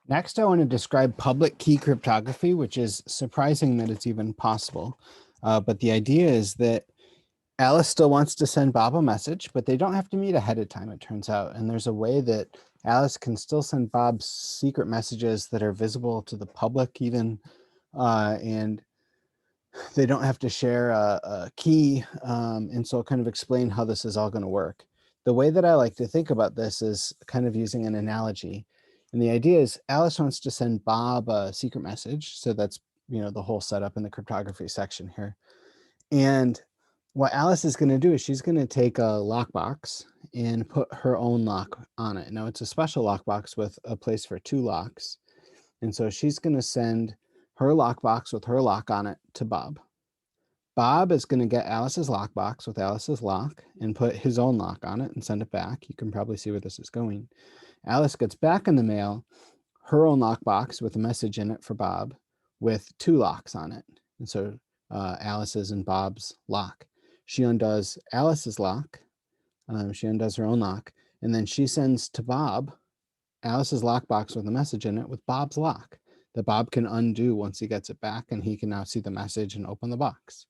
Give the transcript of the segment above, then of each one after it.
Next, I want to describe public key cryptography, which is surprising that it's even possible. But the idea is that Alice still wants to send Bob a message, but they don't have to meet ahead of time, it turns out. And there's a way that Alice can still send Bob secret messages that are visible to the public even, and they don't have to share a key. And so I'll kind of explain how this is all going to work. The way that I like to think about this is kind of using an analogy. And the idea is Alice wants to send Bob a secret message. So that's, the whole setup in the cryptography section here. And what Alice is going to do is she's going to take a lockbox and put her own lock on it. Now it's a special lockbox with a place for two locks. And so she's going to send her lockbox with her lock on it to Bob. Bob is going to get Alice's lockbox with Alice's lock and put his own lock on it and send it back. You can probably see where this is going. Alice gets back in the mail her own lockbox with a message in it for Bob with two locks on it. And so Alice's and Bob's lock. She undoes Alice's lock. She undoes her own lock. And then she sends to Bob Alice's lockbox with a message in it with Bob's lock that Bob can undo once he gets it back, and he can now see the message and open the box.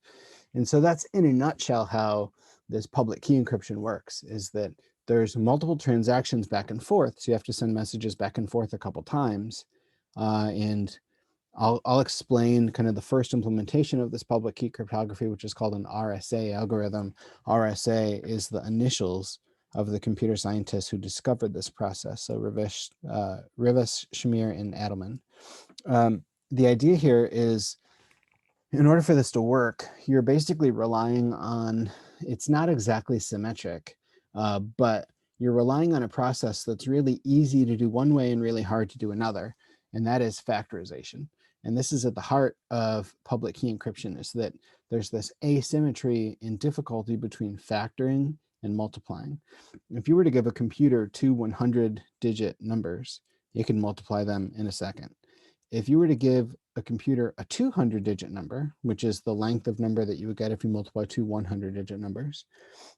And so that's in a nutshell how this public key encryption works, is that there's multiple transactions back and forth. So you have to send messages back and forth a couple times. And I'll explain kind of the first implementation of this public key cryptography, which is called an RSA algorithm. RSA is the initials of the computer scientists who discovered this process. So Rivas, Shamir, and Adelman. The idea here is, in order for this to work, you're basically relying on, it's not exactly symmetric, but you're relying on a process that's really easy to do one way and really hard to do another, and that is factorization. And this is at the heart of public key encryption, is that there's this asymmetry in difficulty between factoring and multiplying. If you were to give a computer two 100-digit numbers, it can multiply them in a second. If you were to give a computer a 200-digit number, which is the length of number that you would get if you multiply two 100-digit numbers,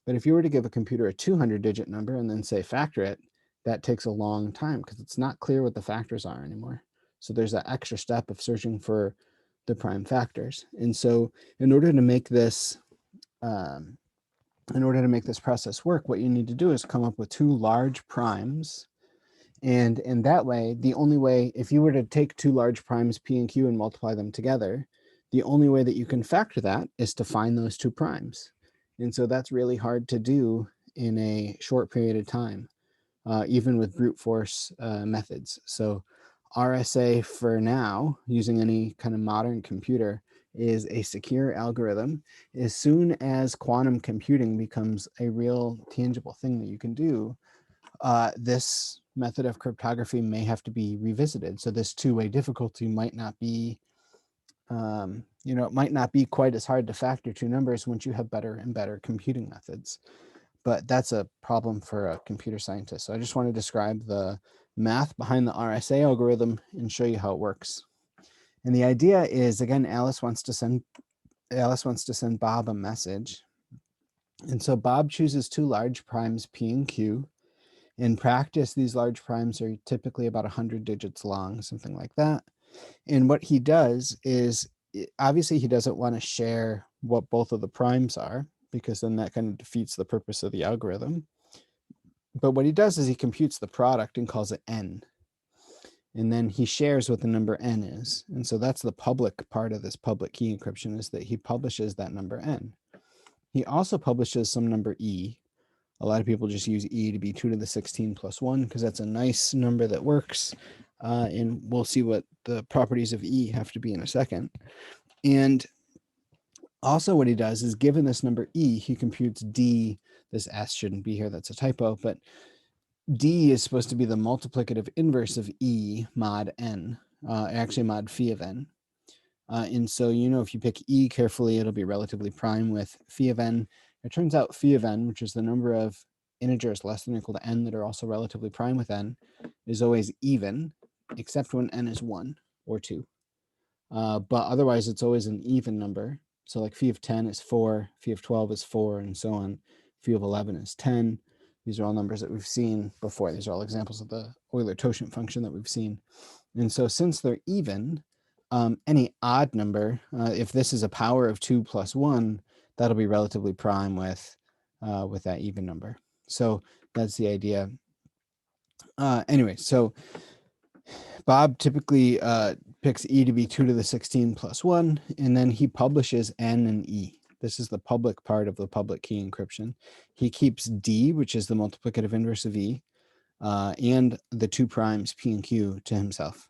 but if you were to give a computer a 200-digit number and then say factor it, that takes a long time because it's not clear what the factors are anymore. So there's that extra step of searching for the prime factors. And so in order to make this process work, what you need to do is come up with two large primes. And in that way, the only way, if you were to take two large primes, P and Q, and multiply them together, the only way that you can factor that is to find those two primes. And so that's really hard to do in a short period of time, even with brute force methods. So RSA for now, using any kind of modern computer, is a secure algorithm. As soon as quantum computing becomes a real tangible thing that you can do, this method of cryptography may have to be revisited. So this two-way difficulty might not be, it might not be quite as hard to factor two numbers once you have better and better computing methods. But that's a problem for a computer scientist. So I just want to describe the math behind the RSA algorithm and show you how it works. And the idea is, again, Alice wants to send Bob a message. And so Bob chooses two large primes, P and Q. In practice, these large primes are typically about 100 digits long, something like that. And what he does is, obviously he doesn't want to share what both of the primes are, because then that kind of defeats the purpose of the algorithm. But what he does is he computes the product and calls it n. And then he shares what the number n is. And so that's the public part of this public key encryption, is that he publishes that number n. He also publishes some number e. A lot of people just use e to be 2 to the 16 plus 1 because that's a nice number that works. And we'll see what the properties of e have to be in a second. And also what he does is, given this number e, he computes d. This s shouldn't be here, that's a typo, but d is supposed to be the multiplicative inverse of e mod n, actually mod phi of n. And so, if you pick e carefully, it'll be relatively prime with phi of n. It turns out phi of n, which is the number of integers less than or equal to n that are also relatively prime with n, is always even, except when n is 1 or 2. But otherwise, it's always an even number. So like phi of 10 is 4, phi of 12 is 4, and so on. Phi of 11 is 10. These are all numbers that we've seen before. These are all examples of the Euler totient function that we've seen. And so since they're even, any odd number, if this is a power of 2 plus 1, that'll be relatively prime with that even number. So that's the idea. Anyway, so Bob typically picks e to be 2 to the 16 plus 1, and then he publishes n and e. This is the public part of the public key encryption. He keeps d, which is the multiplicative inverse of e, and the 2 primes p and q to himself.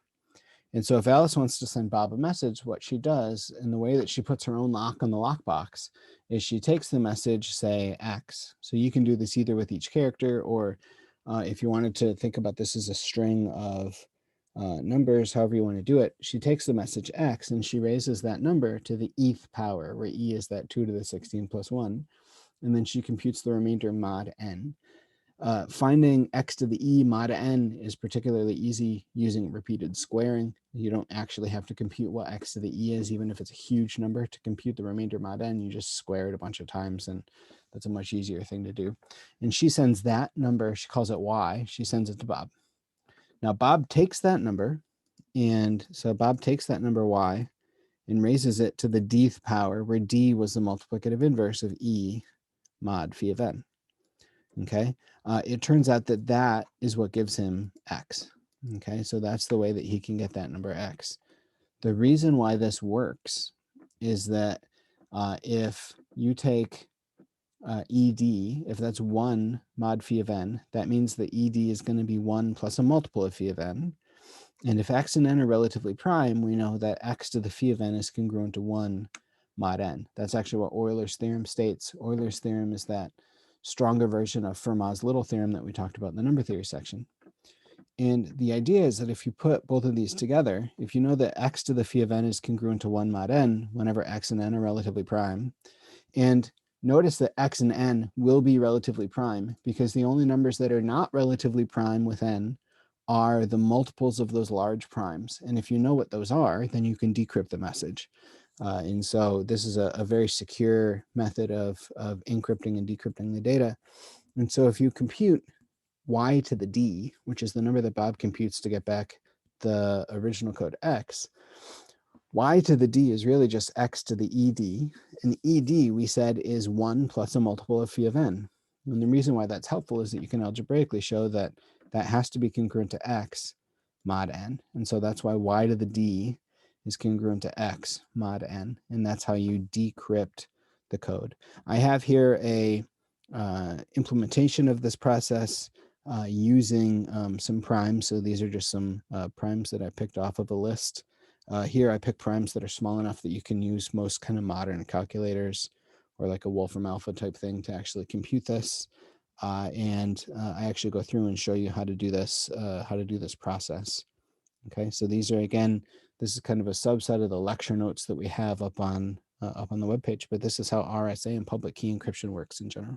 And so if Alice wants to send Bob a message, what she does, in the way that she puts her own lock on the lockbox, is she takes the message, say, X. So you can do this either with each character, or if you wanted to think about this as a string of numbers, however you want to do it, she takes the message X and she raises that number to the eth power, where e is that 2 to the 16 plus 1. And then she computes the remainder mod n. Finding x to the e mod n is particularly easy using repeated squaring. You don't actually have to compute what x to the e is, even if it's a huge number. To compute the remainder mod n, you just square it a bunch of times, and that's a much easier thing to do. And she sends that number, she calls it y, she sends it to Bob. Now Bob takes that number, and so Bob takes that number y and raises it to the dth power, where d was the multiplicative inverse of e mod phi of n. Okay, it turns out that that is what gives him x. Okay, so that's the way that he can get that number x. The reason why this works is that if you take ed, if that's 1 mod phi of n, that means that ed is going to be 1 plus a multiple of phi of n. And if x and n are relatively prime, we know that x to the phi of n is congruent to 1 mod n. That's actually what Euler's theorem states. Euler's theorem is that stronger version of Fermat's little theorem that we talked about in the number theory section. And the idea is that if you put both of these together, if you know that x to the phi of n is congruent to 1 mod n whenever x and n are relatively prime, and notice that x and n will be relatively prime because the only numbers that are not relatively prime with n are the multiples of those large primes. And if you know what those are, then you can decrypt the message. And so this is a very secure method of encrypting and decrypting the data. And so if you compute y to the d, which is the number that Bob computes to get back the original code x, y to the d is really just x to the ed. And ed, we said, is 1 plus a multiple of phi of n. And the reason why that's helpful is that you can algebraically show that that has to be congruent to x mod n. And so that's why y to the d is congruent to x mod n. And that's how you decrypt the code. I have here a implementation of this process using some primes. So these are just some primes that I picked off of a list. Here I pick primes that are small enough that you can use most kind of modern calculators or like a Wolfram Alpha type thing to actually compute this. And I actually go through and show you how to do this process. Okay, so these are, again, this is kind of a subset of the lecture notes that we have up on the webpage, but this is how RSA and public key encryption works in general.